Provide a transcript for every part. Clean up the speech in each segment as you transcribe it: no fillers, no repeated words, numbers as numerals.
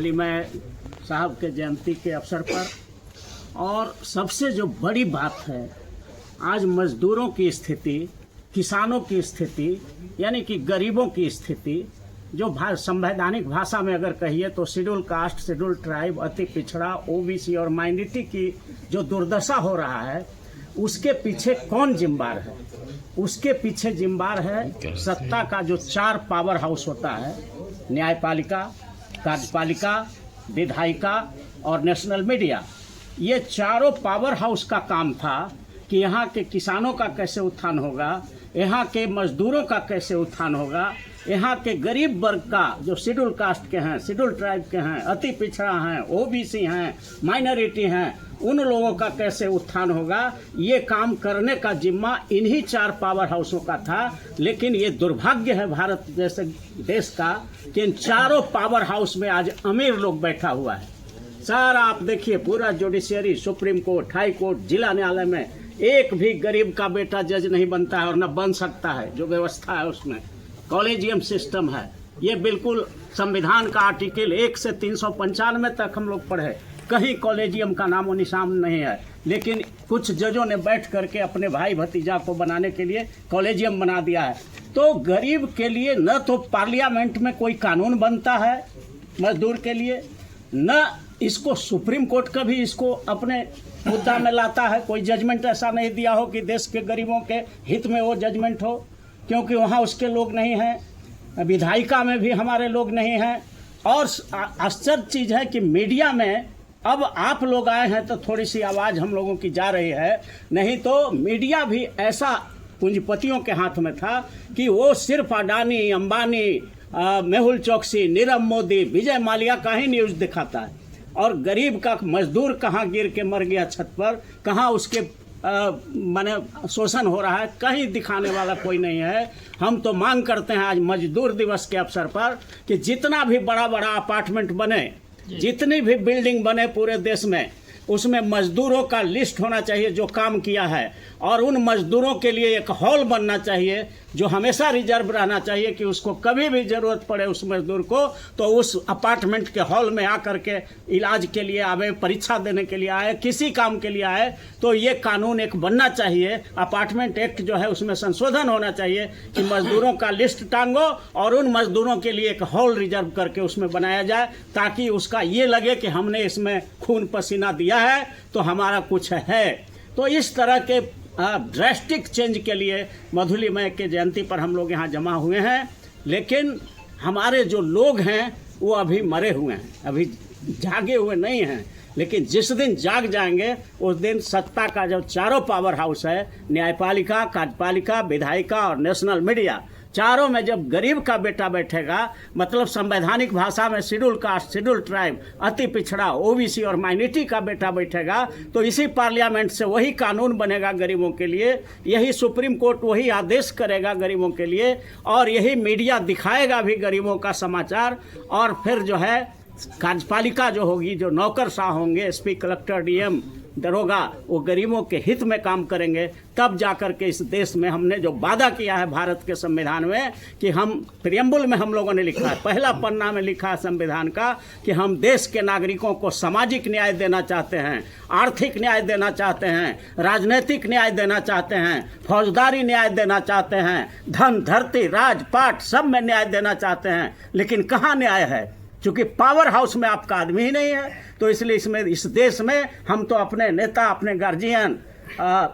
मधुलिमय साहब के जयंती के अवसर पर। और सबसे जो बड़ी बात है, आज मजदूरों की स्थिति, किसानों की स्थिति, यानी कि गरीबों की स्थिति, जो संवैधानिक भाषा में अगर कहिए तो शेड्यूल कास्ट, शेड्यूल ट्राइब, अति पिछड़ा, ओबीसी और माइनॉरिटी की जो दुर्दशा हो रहा है, उसके पीछे कौन जिम्मेदार है? उसके पीछे जिम्मेदार है सत्ता का जो 4 पावर हाउस होता है, न्यायपालिका, कार्यपालिका, विधायिका और नेशनल मीडिया। ये चारों पावर हाउस का काम था कि यहाँ के किसानों का कैसे उत्थान होगा, यहाँ के मजदूरों का कैसे उत्थान होगा, यहाँ के गरीब वर्ग का जो शेड्यूल कास्ट के हैं, शेड्यूल ट्राइब के हैं, अति पिछड़ा हैं, ओबीसी हैं, माइनॉरिटी हैं, उन लोगों का कैसे उत्थान होगा। ये काम करने का जिम्मा इन्हीं 4 पावर हाउसों का था। लेकिन ये दुर्भाग्य है भारत जैसे देश का कि इन चारों पावर हाउस में आज अमीर लोग बैठा हुआ है। सारा आप देखिए, पूरा judiciary, supreme court, high court, जिला न्यायालय में एक भी गरीब का बेटा जज नहीं बनता है और न बन सकता है। जो व्यवस्था है उसमें कॉलेजियम सिस्टम है। ये बिल्कुल संविधान का आर्टिकल 1 से 395 तक हम लोग पढ़े, कहीं कॉलेजियम का नामो निशान नहीं है। लेकिन कुछ जजों ने बैठ करके अपने भाई भतीजा को बनाने के लिए कॉलेजियम बना दिया है। तो गरीब के लिए न तो पार्लियामेंट में कोई कानून बनता है मजदूर के लिए, न इसको सुप्रीम कोर्ट का भी इसको अपने मुद्दा में लाता है। कोई जजमेंट ऐसा नहीं दिया हो कि देश के गरीबों के हित में वो जजमेंट हो, क्योंकि वहाँ उसके लोग नहीं हैं। विधायिका में भी हमारे लोग नहीं हैं। और आश्चर्य चीज़ है कि मीडिया में अब आप लोग आए हैं तो थोड़ी सी आवाज़ हम लोगों की जा रही है, नहीं तो मीडिया भी ऐसा पूंजीपतियों के हाथ में था कि वो सिर्फ अडानी, अंबानी, मेहुल चौकसी, नीरव मोदी, विजय माल्या का ही न्यूज़ दिखाता है। और गरीब का मजदूर कहाँ गिर के मर गया छत पर, कहाँ उसके माने शोषण हो रहा है, कहीं दिखाने वाला कोई नहीं है। हम तो मांग करते हैं आज मजदूर दिवस के अवसर पर कि जितना भी बड़ा बड़ा अपार्टमेंट बने, जितनी भी बिल्डिंग बने पूरे देश में, उसमें मजदूरों का लिस्ट होना चाहिए जो काम किया है। और उन मजदूरों के लिए एक हॉल बनना चाहिए जो हमेशा रिजर्व रहना चाहिए कि उसको कभी भी ज़रूरत पड़े उस मजदूर को तो उस अपार्टमेंट के हॉल में आकर के इलाज के लिए आवे, परीक्षा देने के लिए आए, किसी काम के लिए आए, तो ये कानून एक बनना चाहिए। अपार्टमेंट एक्ट जो है उसमें संशोधन होना चाहिए कि मजदूरों का लिस्ट टांगो और उन मजदूरों के लिए एक हॉल रिजर्व करके उसमें बनाया जाए, ताकि उसका ये लगे कि हमने इसमें खून पसीना दिया है तो हमारा कुछ है। तो इस तरह के ड्रास्टिक चेंज के लिए मधुलिमय के जयंती पर हम लोग यहाँ जमा हुए हैं। लेकिन हमारे जो लोग हैं वो अभी मरे हुए हैं, अभी जागे हुए नहीं हैं। लेकिन जिस दिन जाग जाएंगे उस दिन सत्ता का जो चारों पावर हाउस है, न्यायपालिका, कार्यपालिका, विधायिका और नेशनल मीडिया, चारों में जब गरीब का बेटा बैठेगा, मतलब संवैधानिक भाषा में शेड्यूल कास्ट, शेड्यूल ट्राइब, अति पिछड़ा, ओबीसी और माइनॉरिटी का बेटा बैठेगा, तो इसी पार्लियामेंट से वही कानून बनेगा गरीबों के लिए, यही सुप्रीम कोर्ट वही आदेश करेगा गरीबों के लिए, और यही मीडिया दिखाएगा भी गरीबों का समाचार। और फिर जो है कार्यपालिका जो होगी, जो नौकरशाह होंगे, एसपी, कलेक्टर, डीएम, दरोगा, वो गरीबों के हित में काम करेंगे। तब जाकर के इस देश में हमने जो वादा किया है भारत के संविधान में कि हम प्रियम्बल में हम लोगों ने लिखा है, पहला पन्ना में लिखा है संविधान का कि हम देश के नागरिकों को सामाजिक न्याय देना चाहते हैं, आर्थिक न्याय देना चाहते हैं, राजनीतिक न्याय देना चाहते हैं, फौजदारी न्याय देना चाहते हैं, धन, धरती, राजपाट सब में न्याय देना चाहते हैं। लेकिन कहाँ न्याय है? चूँकि पावर हाउस में आपका आदमी ही नहीं है, तो इसलिए इसमें इस देश में हम तो अपने नेता, अपने गार्जियन,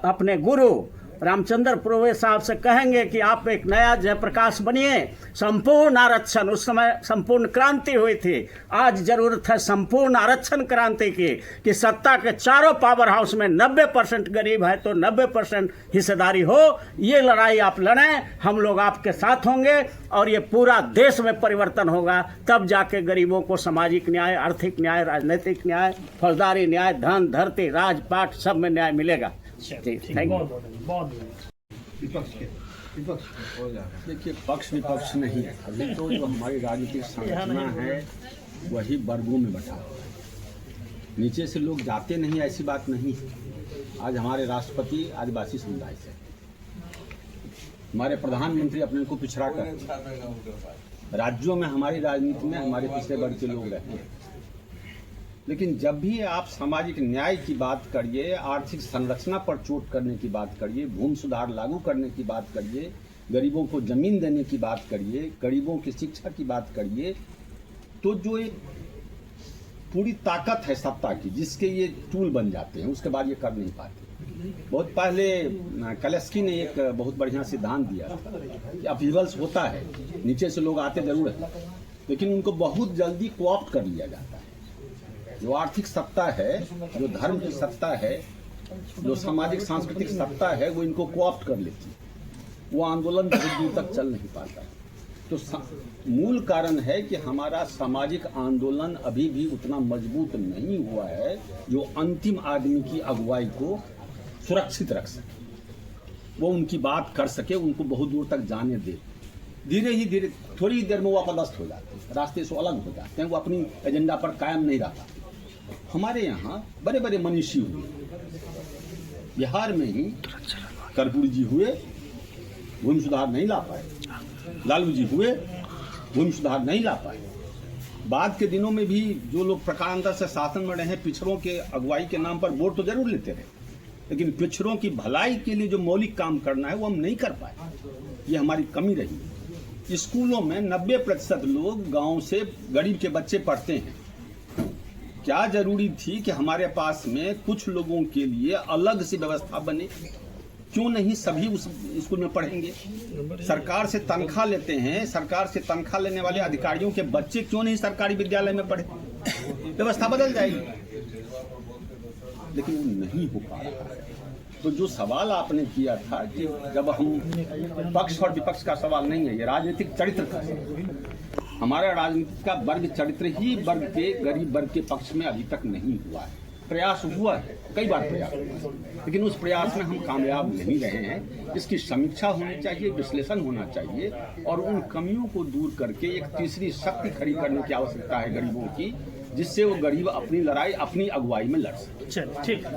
अपने गुरु रामचंद्र पूर्वे साहब से कहेंगे कि आप एक नया जयप्रकाश बनिए। संपूर्ण आरक्षण, उस समय संपूर्ण क्रांति हुई थी, आज जरूरत है संपूर्ण आरक्षण क्रांति की, कि सत्ता के चारों पावर हाउस में 90% गरीब है तो 90% हिस्सेदारी हो। ये लड़ाई आप लड़ें, हम लोग आपके साथ होंगे और ये पूरा देश में परिवर्तन होगा। तब जाके गरीबों को सामाजिक न्याय, आर्थिक न्याय, राजनीतिक न्याय, फौजदारी न्याय, धन, धरती, राजपाट सब में न्याय मिलेगा। देखिए, पक्ष विपक्ष नहीं है, अभी तो जो हमारी राजनीतिक संरचना है वही वर्गों में बटा हुआ है। नीचे से लोग जाते नहीं, ऐसी बात नहीं है। आज हमारे राष्ट्रपति आदिवासी समुदाय से, हमारे प्रधानमंत्री अपने को पिछड़ा कर, राज्यों में हमारी राजनीति में हमारे पिछड़े वर्ग के लोग रहते हैं। लेकिन जब भी आप सामाजिक न्याय की बात करिए, आर्थिक संरचना पर चोट करने की बात करिए, भूमि सुधार लागू करने की बात करिए, गरीबों को जमीन देने की बात करिए, गरीबों की शिक्षा की बात करिए, तो जो एक पूरी ताकत है सत्ता की जिसके ये टूल बन जाते हैं, उसके बाद ये कर नहीं पाते। बहुत पहले कलेस्की ने एक बहुत बढ़िया सिद्धांत दिया था कि अपीवल्स होता है, नीचे से लोग आते जरूर हैं, लेकिन उनको बहुत जल्दी कोऑप्ट कर लिया जाता है। जो आर्थिक सत्ता है, जो धर्म की सत्ता है, जो सामाजिक सांस्कृतिक सत्ता है, वो इनको कोऑप्ट कर लेती है। वो आंदोलन बहुत दूर तक चल नहीं पाता। तो मूल कारण है कि हमारा सामाजिक आंदोलन अभी भी उतना मजबूत नहीं हुआ है जो अंतिम आदमी की अगुवाई को सुरक्षित रख सके, वो उनकी बात कर सके, उनको बहुत दूर तक जाने दे। धीरे ही धीरे थोड़ी ही देर में वो अपदस्थ हो जाते हैं, रास्ते से अलग हो जाते हैं, वो अपनी एजेंडा पर कायम नहीं रह पाते। हमारे यहाँ बड़े बड़े मनीषी हुए, बिहार में ही कर्पूरी जी हुए, भूमि सुधार नहीं ला पाए, लालू जी हुए, भूमि सुधार नहीं ला पाए। बाद के दिनों में भी जो लोग प्रकारांतर से शासन में रहे, पिछड़ों के अगुवाई के नाम पर वोट तो जरूर लेते रहे, लेकिन पिछड़ों की भलाई के लिए जो मौलिक काम करना है वो हम नहीं कर पाए। ये हमारी कमी रही। स्कूलों में 90% लोग गांव से गरीब के बच्चे पढ़ते हैं। क्या जरूरी थी कि हमारे पास में कुछ लोगों के लिए अलग से व्यवस्था बने? क्यों नहीं सभी उस स्कूल में पढ़ेंगे? सरकार से तनख्वाह लेते हैं, सरकार से तनख्वाह लेने वाले अधिकारियों के बच्चे क्यों नहीं सरकारी विद्यालय में पढ़े? व्यवस्था बदल जाएगी, लेकिन वो नहीं हो पा रहा है। तो जो सवाल आपने किया था कि जब हम पक्ष और विपक्ष का सवाल नहीं है, ये राजनीतिक चरित्र का सवाल है। हमारा राजनीति का वर्ग चरित्र ही वर्ग के, गरीब वर्ग के पक्ष में अभी तक नहीं हुआ है। प्रयास हुआ है, कई बार प्रयास हुआ है, लेकिन उस प्रयास में हम कामयाब नहीं रहे हैं। इसकी समीक्षा होनी चाहिए, विश्लेषण होना चाहिए, और उन कमियों को दूर करके एक तीसरी शक्ति खड़ी करने की आवश्यकता है गरीबों की, जिससे वो गरीब अपनी लड़ाई अपनी अगुवाई में लड़ सके। चलिए, ठीक है।